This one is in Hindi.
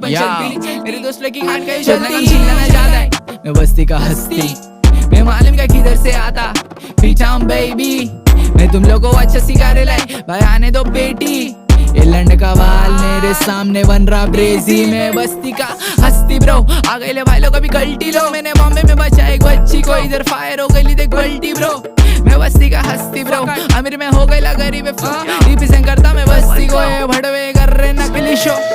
पण चलती मेरे दोस्त की खान का चलती छीनना ज्यादा है मैं बस्ती का हस्ती मैं मालूम का किधर से आता पीछा हूँ बेबी मैं तुम लोगों को अच्छा सिखा रहे लाई भाई आने दो बेटी ये लंड का बाल मेरे सामने बन रहा ब्रेजी में बस्ती का हस्ती ब्रो आ गए ले भाई लोग अभी गलती लो मैंने बॉम्बे में बचा एक बच्ची को इधर फायर हो गई देख गलती ब्रो मैं बस्ती का हस्ती ब्रो अमीर में हो गई गरीब रिप्रेजेंट करता मैं बस्ती को भड़वे कर रहे नकली शो